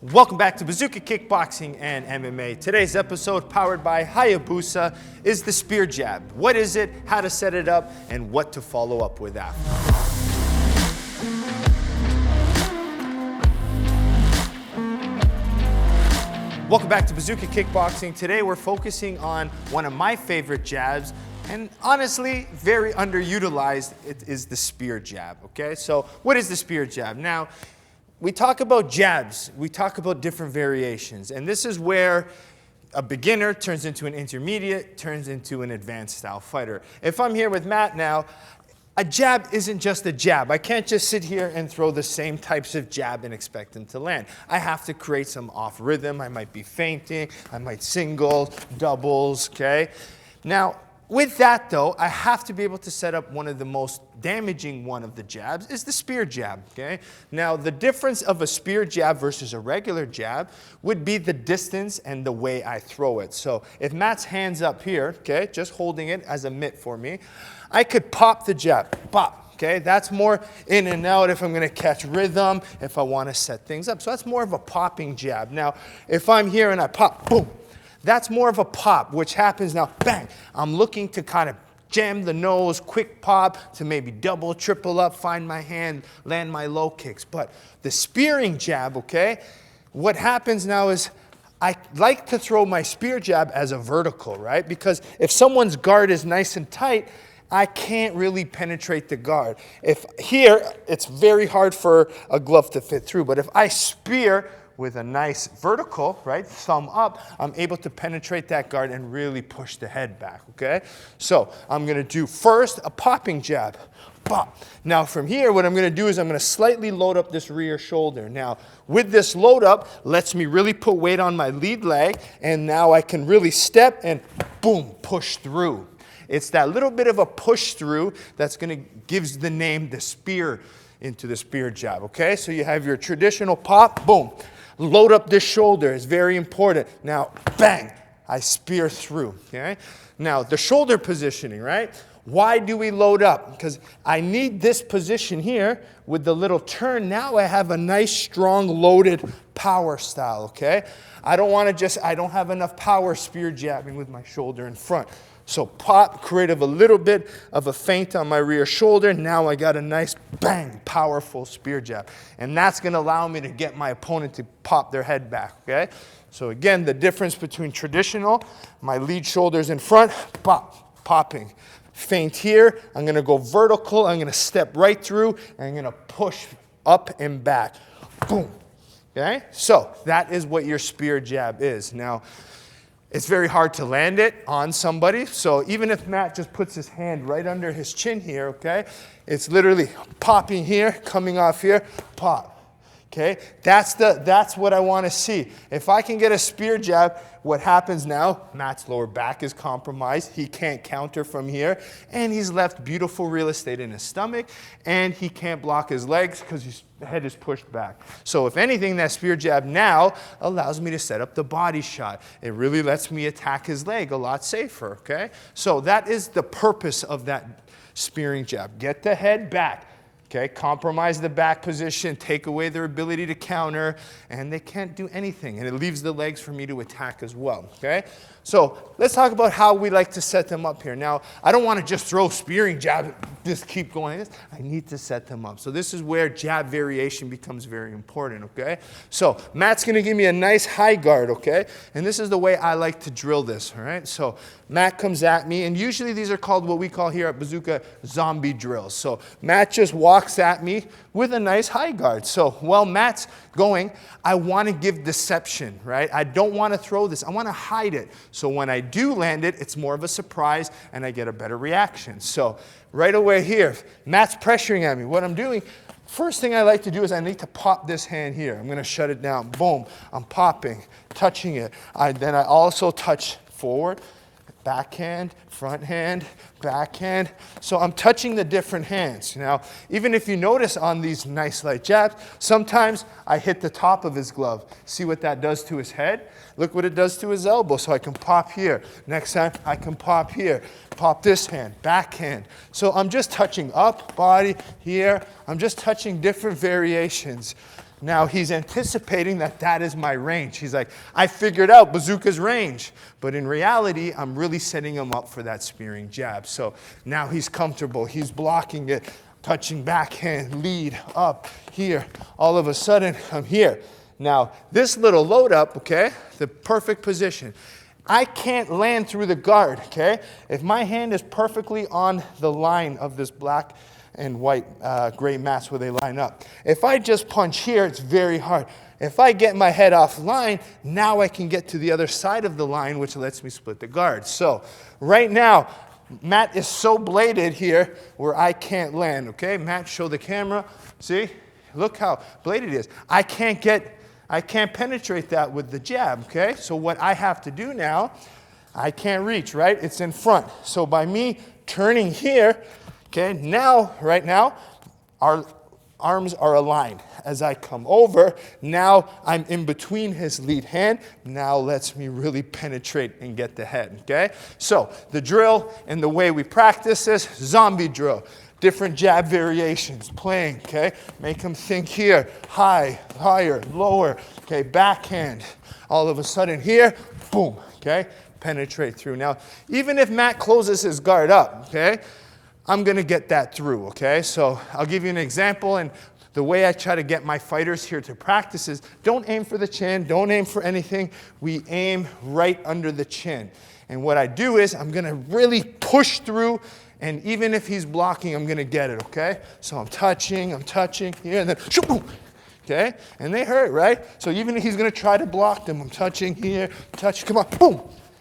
Welcome back to Bazooka Kickboxing and MMA. Today's episode, powered by Hayabusa, is the spear jab. What is it, how to set it up, and what to follow up with after. Welcome back to Bazooka Kickboxing. Today we're focusing on one of my favorite jabs, and honestly, very underutilized. It is the spear jab, okay? So what is the spear jab? Now, we talk about jabs, we talk about different variations, and this is where a beginner turns into an intermediate, turns into an advanced style fighter. If I'm here with Matt now, a jab isn't just a jab. I can't just sit here and throw the same types of jab and expect them to land. I have to create some off rhythm. I might be feinting, I might singles, doubles, okay? Now, with that though, I have to be able to set up one of the most damaging one of the jabs is the spear jab, okay? Now the difference of a spear jab versus a regular jab would be the distance and the way I throw it. So if Matt's hands up here, okay, just holding it as a mitt for me, I could pop the jab, pop. Okay, that's more in and out if I'm going to catch rhythm, if I want to set things up. So that's more of a popping jab. Now, if I'm here and I pop, boom, that's more of a pop, which happens now, bang. I'm looking to kind of jam the nose, quick pop to maybe double, triple up, find my hand, land my low kicks. But the spearing jab, okay, what happens now is I like to throw my spear jab as a vertical, right? Because if someone's guard is nice and tight, I can't really penetrate the guard. If here, it's very hard for a glove to fit through, but if I spear with a nice vertical, right, thumb up, I'm able to penetrate that guard and really push the head back, okay? So I'm gonna do first a popping jab, pop. Now from here, what I'm gonna do is I'm gonna slightly load up this rear shoulder. Now with this load up, lets me really put weight on my lead leg, and now I can really step and boom, push through. It's that little bit of a push through that's gonna gives the name the spear into the spear jab, okay? So you have your traditional pop, boom. Load up this shoulder is very important. Now, bang, I spear through, okay? Now, the shoulder positioning, right? Why do we load up? Because I need this position here with the little turn. Now I have a nice, strong, loaded power style, okay? I don't have enough power spear jabbing with my shoulder in front. So pop, create a little bit of a feint on my rear shoulder. Now I got a nice bang, powerful spear jab. And that's gonna allow me to get my opponent to pop their head back, okay? So again, the difference between traditional, my lead shoulder's in front, pop, popping. Feint here, I'm gonna go vertical, I'm gonna step right through, and I'm gonna push up and back, boom, okay? So that is what your spear jab is. Now, it's very hard to land it on somebody. So even if Matt just puts his hand right under his chin here, okay, it's literally popping here, coming off here, pop. Okay, that's what I want to see. If I can get a spear jab, what happens now? Matt's lower back is compromised. He can't counter from here, and he's left beautiful real estate in his stomach, and he can't block his legs because his head is pushed back. So if anything, that spear jab now allows me to set up the body shot. It really lets me attack his leg a lot safer, okay? So that is the purpose of that spearing jab. Get the head back. Okay, compromise the back position, take away their ability to counter, and they can't do anything. And it leaves the legs for me to attack as well, okay? So let's talk about how we like to set them up here. Now, I don't want to just throw spearing jab, just keep going. I need to set them up. So this is where jab variation becomes very important, okay? So Matt's going to give me a nice high guard, okay? And this is the way I like to drill this, all right? So Matt comes at me, and usually these are called what we call here at Bazooka zombie drills. So Matt just walks at me with a nice high guard. So while Matt's going, I want to give deception, right? I don't want to throw this. I want to hide it. So when I do land it, it's more of a surprise, and I get a better reaction. So right away here, Matt's pressuring at me. What I'm doing, first thing I like to do is I need to pop this hand here. I'm going to shut it down. Boom. I'm popping, touching it. Then I also touch forward, backhand, front hand, backhand. So I'm touching the different hands. Now, even if you notice on these nice light jabs, sometimes I hit the top of his glove. See what that does to his head? Look what it does to his elbow. So I can pop here. Next time I can pop here. Pop this hand, backhand. So I'm just touching up, body, here. I'm just touching different variations. Now he's anticipating that that is my range. He's like, I figured out Bazooka's range. But in reality, I'm really setting him up for that spearing jab. So now he's comfortable. He's blocking it, touching backhand, lead, up, here. All of a sudden, I'm here. Now, this little load up, okay, the perfect position. I can't land through the guard, okay? If my hand is perfectly on the line of this black and white gray mats where they line up. If I just punch here, it's very hard. If I get my head off line, now I can get to the other side of the line, which lets me split the guard. So right now, Matt is so bladed here where I can't land, okay? Matt, show the camera. See? Look how bladed it is. I can't penetrate that with the jab, okay? So what I have to do now, I can't reach, right? It's in front. So by me turning here, okay, now, right now, our arms are aligned. As I come over, now I'm in between his lead hand. Now lets me really penetrate and get the head, okay? So the drill and the way we practice this, zombie drill. Different jab variations, playing, okay? Make him think here, high, higher, lower, okay? Backhand. All of a sudden here, boom, okay? Penetrate through. Now, even if Matt closes his guard up, okay? I'm gonna get that through, okay? So I'll give you an example, and the way I try to get my fighters here to practice is don't aim for the chin, don't aim for anything. We aim right under the chin. And what I do is I'm gonna really push through, and even if he's blocking, I'm gonna get it, okay? So I'm touching here, and then shoot, boom, okay? And they hurt, right? So even if he's gonna try to block them, I'm touching here, come on, boom,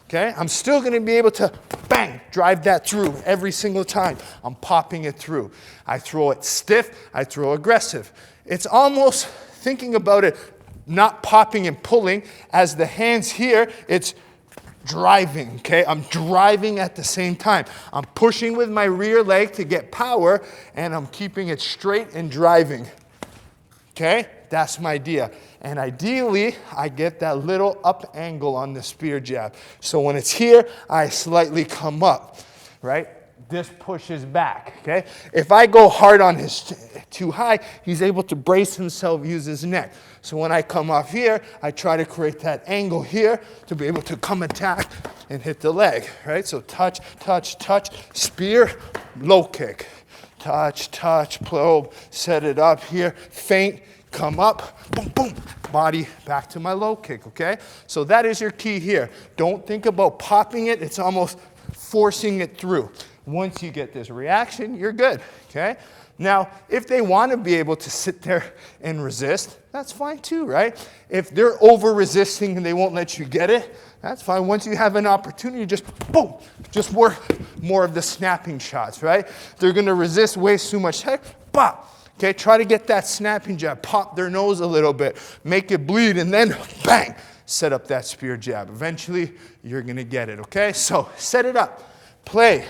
okay? I'm still gonna be able to, bang, drive that through every single time. I'm popping it through. I throw it stiff, I throw aggressive. It's almost thinking about it, not popping and pulling, as the hands here, it's driving, okay? I'm driving at the same time. I'm pushing with my rear leg to get power, and I'm keeping it straight and driving, okay? That's my idea. And ideally, I get that little up angle on the spear jab. So when it's here, I slightly come up, right? This pushes back, okay? If I go hard on his too high, he's able to brace himself, use his neck. So when I come off here, I try to create that angle here to be able to come attack and hit the leg, right? So touch, touch, touch, spear, low kick. Touch, touch, probe, set it up here, feint, come up, boom, boom, body back to my low kick, okay? So that is your key here. Don't think about popping it. It's almost forcing it through. Once you get this reaction, you're good, okay? Now, if they want to be able to sit there and resist, that's fine too, right? If they're over-resisting and they won't let you get it, that's fine. Once you have an opportunity, just boom, just work more of the snapping shots, right? They're going to resist, waste too much head, bop. Okay, try to get that snapping jab, pop their nose a little bit, make it bleed, and then bang, set up that spear jab. Eventually, you're going to get it, okay? So set it up, play.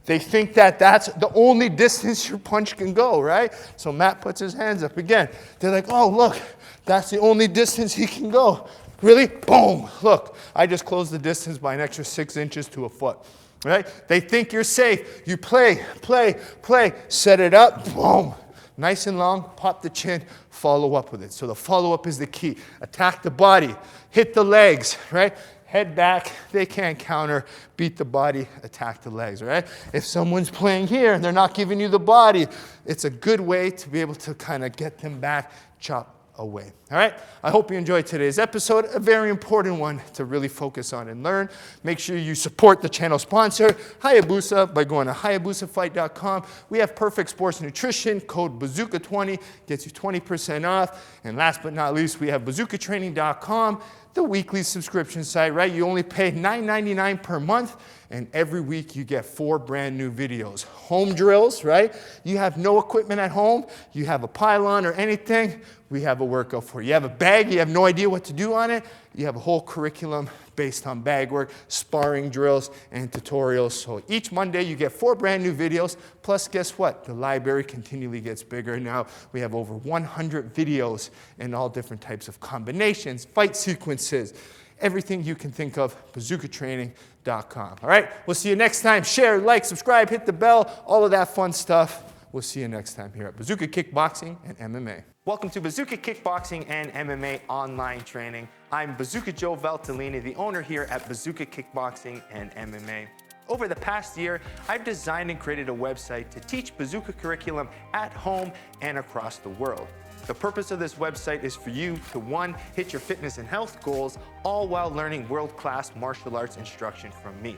They think that that's the only distance your punch can go, right? So Matt puts his hands up again. They're like, oh, look, that's the only distance he can go. Really? Boom. Look, I just closed the distance by an extra 6 inches to a foot, right? They think you're safe. You play, play, play. Set it up. Boom. Nice and long. Pop the chin. Follow up with it. So the follow-up is the key. Attack the body. Hit the legs, right? Head back, they can't counter, beat the body, attack the legs, right? If someone's playing here and they're not giving you the body, it's a good way to be able to kind of get them back, chop away, all right? I hope you enjoyed today's episode, a very important one to really focus on and learn. Make sure you support the channel sponsor, Hayabusa, by going to HayabusaFight.com. We have perfect sports nutrition, code Bazooka20 gets you 20% off. And last but not least, we have BazookaTraining.com, the weekly subscription site, right? You only pay $9.99 per month, and every week you get 4 brand new videos. Home drills, right? You have no equipment at home, you have a pylon or anything, we have a workout for you. You have a bag, you have no idea what to do on it, you have a whole curriculum based on bag work, sparring drills, and tutorials. So each Monday you get 4 brand new videos, plus guess what? The library continually gets bigger. Now we have over 100 videos in all different types of combinations, fight sequences, everything you can think of, BazookaTraining.com. All right, we'll see you next time. Share, like, subscribe, hit the bell, all of that fun stuff. We'll see you next time here at Bazooka Kickboxing and MMA. Welcome to Bazooka Kickboxing and MMA online training. I'm Bazooka Joe Valtellini, the owner here at Bazooka Kickboxing and MMA. Over the past year, I've designed and created a website to teach Bazooka curriculum at home and across the world. The purpose of this website is for you to, one, hit your fitness and health goals, all while learning world-class martial arts instruction from me.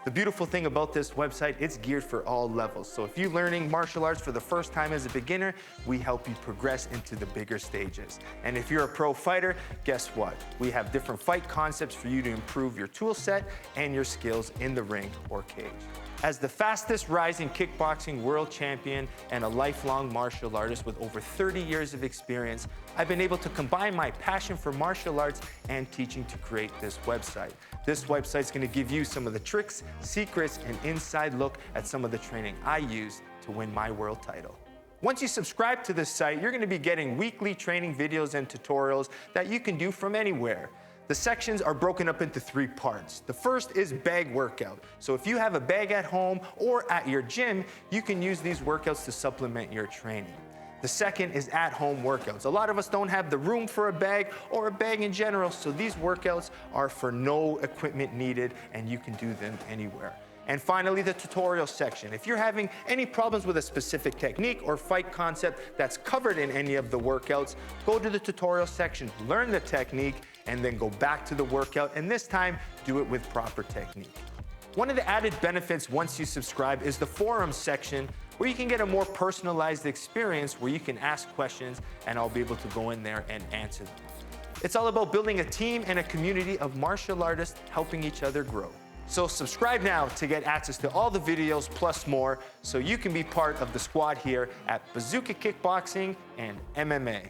The beautiful thing about this website, it's geared for all levels. So if you're learning martial arts for the first time as a beginner, we help you progress into the bigger stages. And if you're a pro fighter, guess what? We have different fight concepts for you to improve your tool set and your skills in the ring or cage. As the fastest rising kickboxing world champion and a lifelong martial artist with over 30 years of experience, I've been able to combine my passion for martial arts and teaching to create this website. This website is going to give you some of the tricks, secrets, and inside look at some of the training I use to win my world title. Once you subscribe to this site, you're going to be getting weekly training videos and tutorials that you can do from anywhere. The sections are broken up into 3 parts. The first is bag workout. So if you have a bag at home or at your gym, you can use these workouts to supplement your training. The second is at-home workouts. A lot of us don't have the room for a bag or a bag in general, so these workouts are for no equipment needed and you can do them anywhere. And finally, the tutorial section. If you're having any problems with a specific technique or fight concept that's covered in any of the workouts, go to the tutorial section, learn the technique, and then go back to the workout, and this time, do it with proper technique. One of the added benefits once you subscribe is the forums section, where you can get a more personalized experience where you can ask questions and I'll be able to go in there and answer them. It's all about building a team and a community of martial artists helping each other grow. So subscribe now to get access to all the videos plus more so you can be part of the squad here at Bazooka Kickboxing and MMA.